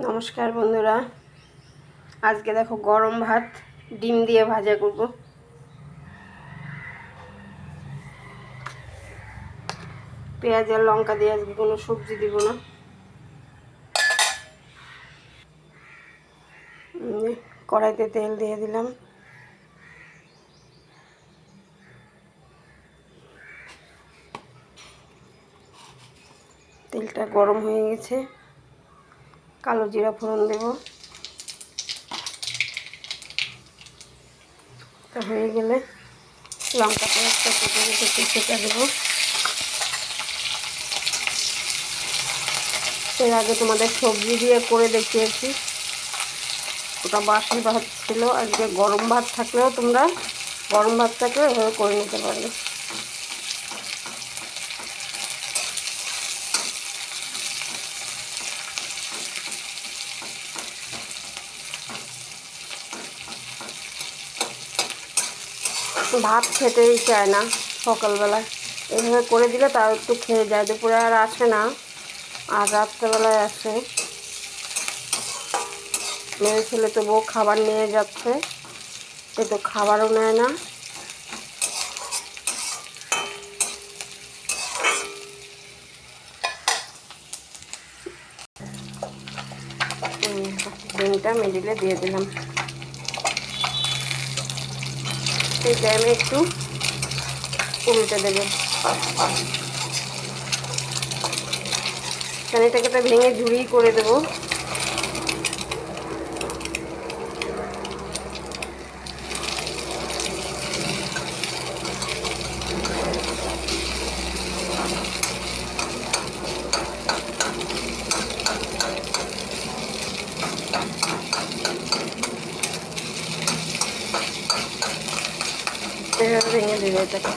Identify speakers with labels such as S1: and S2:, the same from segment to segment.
S1: নমস্কার বন্ধুরা, আজকে দেখো গরম ভাত ডিম দিয়ে ভাজা করব। পেঁয়াজ আর লঙ্কা দিয়ে আজকে কোনো সবজি দিব না। কড়াইতে তেল দিয়ে দিলাম। তেলটা গরম হয়ে গেছে, কালো জিরা ফোড়ন দেব। হয়ে গেলে লঙ্কা পেঁয়াজটা কেটে রেখেছি সেটা দেবো। এর আগে তোমাদের সবজি দিয়ে করে দেখিয়েছি, ওটা বাসি ভাত ছিল। আজকে গরম ভাত থাকলেও তোমরা গরম ভাতটাকে এভাবে করে নিতে পারবে। ভাত খেতেই চায় না সকালবেলায়, এইভাবে করে দিলে তাও একটু খেয়ে যায়। দুপুরে আর আসে না, আর রাত্রেবেলায় আসে। মেয়ে ছেলে তো বউ খাবার নিয়ে যাচ্ছে, এ তো খাবারও নেয় না। ডিমটা মিডিলে দিয়ে দিলাম। এই টাইমে একটু উল্টে দেবে। এটাকে তো ভেঙে ঝুড়ি করে দেবো। এভাবে ভেঙে দেবে। এটাকে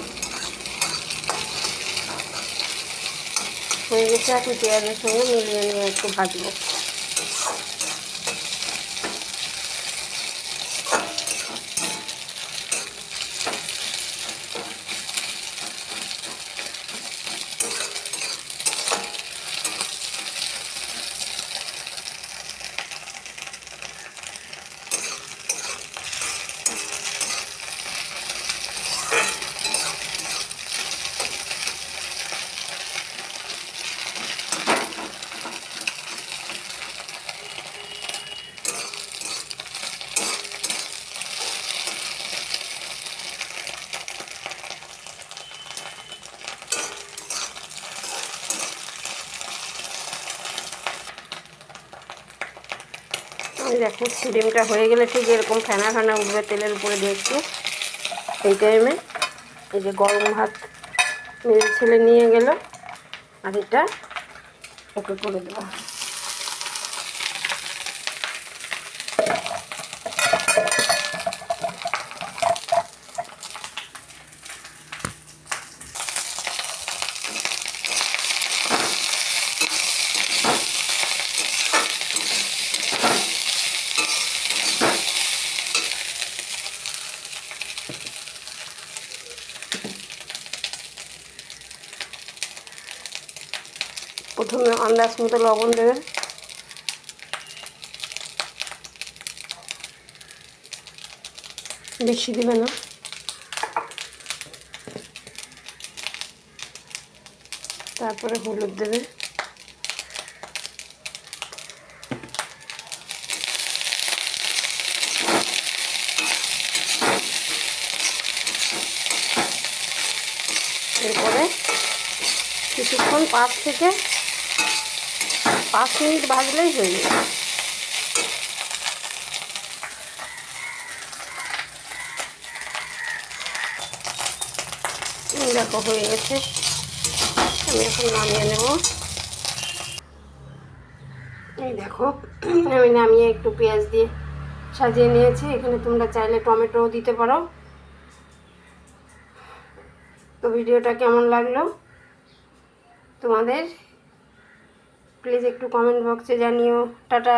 S1: হয়ে গেছে, এখন পেঁয়াজের সঙ্গে মিলিয়ে নিয়ে একটু ভাজবো। দেখো ডিমটা হয়ে গেলে ঠিক এরকম ফেনা ফেনা উঠবে তেলের উপরে দিয়ে একটু। এই টাইমে এই যে গরম ভাত মেয়ে ছেলে নিয়ে গেল, আর এটা ওকে করে দেবো। প্রথমে আন্দাজ মতো লবণ দেবেন, বেশি দেবে না। তারপরে হলুদ দেবে, এরপরে কিছুক্ষণ 5 থেকে 5 মিনিট ভাজলেই হয়ে যাবে। দেখো হয়ে গেছে, আমি এখন নামিয়ে নেব। এই দেখো আমি নামিয়ে একটু পেঁয়াজ দিয়ে সাজিয়ে নিয়েছি। এখানে তোমরা চাইলে টমেটোও দিতে পারো। তো ভিডিওটা কেমন লাগলো তোমাদের প্লিজ একটু কমেন্ট বক্সে জানিও। টাটা।